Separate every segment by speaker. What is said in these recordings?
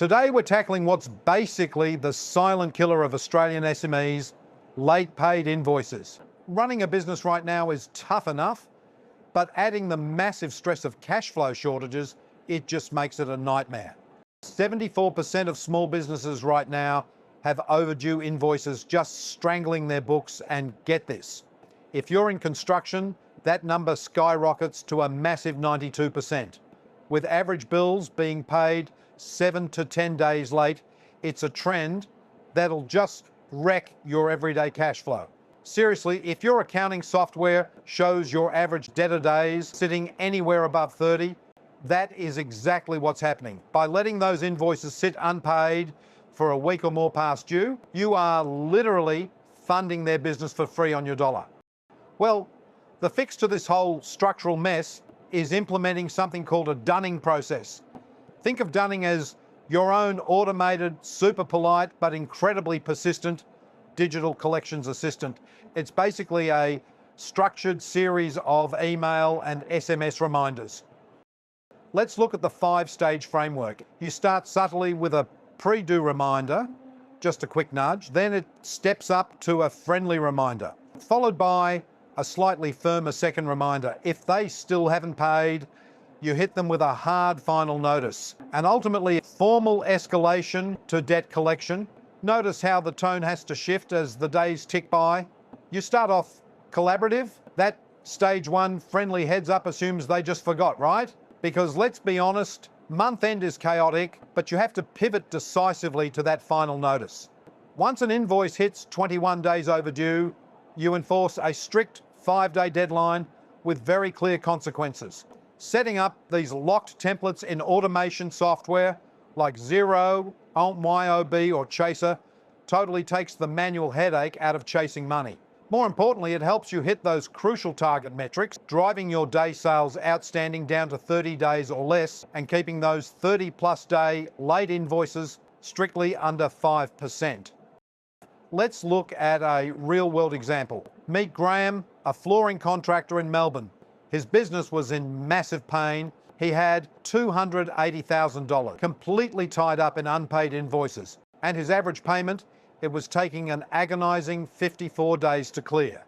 Speaker 1: Today we're tackling what's basically the silent killer of Australian SMEs, late paid invoices. Running a business right now is tough enough, but adding the massive stress of cash flow shortages, it just makes it a nightmare. 74% of small businesses right now have overdue invoices just strangling their books, and get this, if you're in construction, that number skyrockets to a massive 92%. With average bills being paid 7 to 10 days late, it's a trend that'll just wreck your everyday cash flow. Seriously, if your accounting software shows your average debtor days sitting anywhere above 30, that is exactly what's happening. By letting those invoices sit unpaid for a week or more past due, you are literally funding their business for free on your dollar. Well, the fix to this whole structural mess is implementing something called a dunning process. Think of dunning as your own automated, super polite, but incredibly persistent digital collections assistant. It's basically a structured series of email and SMS reminders. Let's look at the 5-stage framework. You start subtly with a pre-due reminder, just a quick nudge, then it steps up to a friendly reminder, followed by a slightly firmer second reminder. If they still haven't paid, you hit them with a hard final notice, and ultimately formal escalation to debt collection. Notice how the tone has to shift as the days tick by. You start off collaborative. That stage 1 friendly heads up assumes they just forgot, right? Because let's be honest, month end is chaotic, but you have to pivot decisively to that final notice. Once an invoice hits 21 days overdue, you enforce a strict 5-day deadline with very clear consequences. Setting up these locked templates in automation software like Xero, YOB or Chaser totally takes the manual headache out of chasing money. More importantly, it helps you hit those crucial target metrics, driving your day sales outstanding down to 30 days or less and keeping those 30+ day late invoices strictly under 5%. Let's look at a real-world example. Meet Graham, a flooring contractor in Melbourne. His business was in massive pain. He had $280,000 completely tied up in unpaid invoices, and his average payment, it was taking an agonizing 54 days to clear.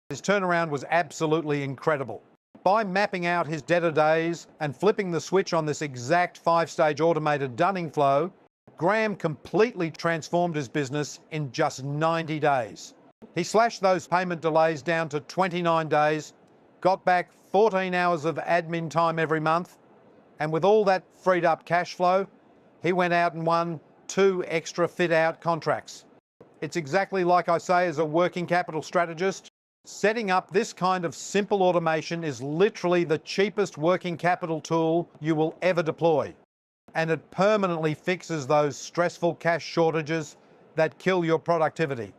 Speaker 1: His turnaround was absolutely incredible. By mapping out his debtor days and flipping the switch on this exact 5-stage automated dunning flow, Graham completely transformed his business in just 90 days. He slashed those payment delays down to 29 days, got back 14 hours of admin time every month, and with all that freed up cash flow, he went out and won 2 extra fit-out contracts. It's exactly like I say as a working capital strategist. Setting up this kind of simple automation is literally the cheapest working capital tool you will ever deploy, and it permanently fixes those stressful cash shortages that kill your productivity.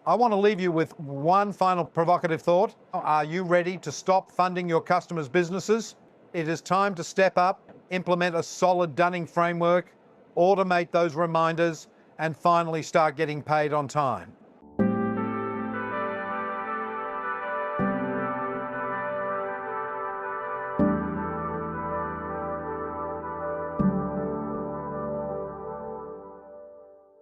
Speaker 1: I want to leave you with one final provocative thought. Are you ready to stop funding your customers' businesses? It is time to step up, implement a solid dunning framework, automate those reminders, and finally start getting paid on time.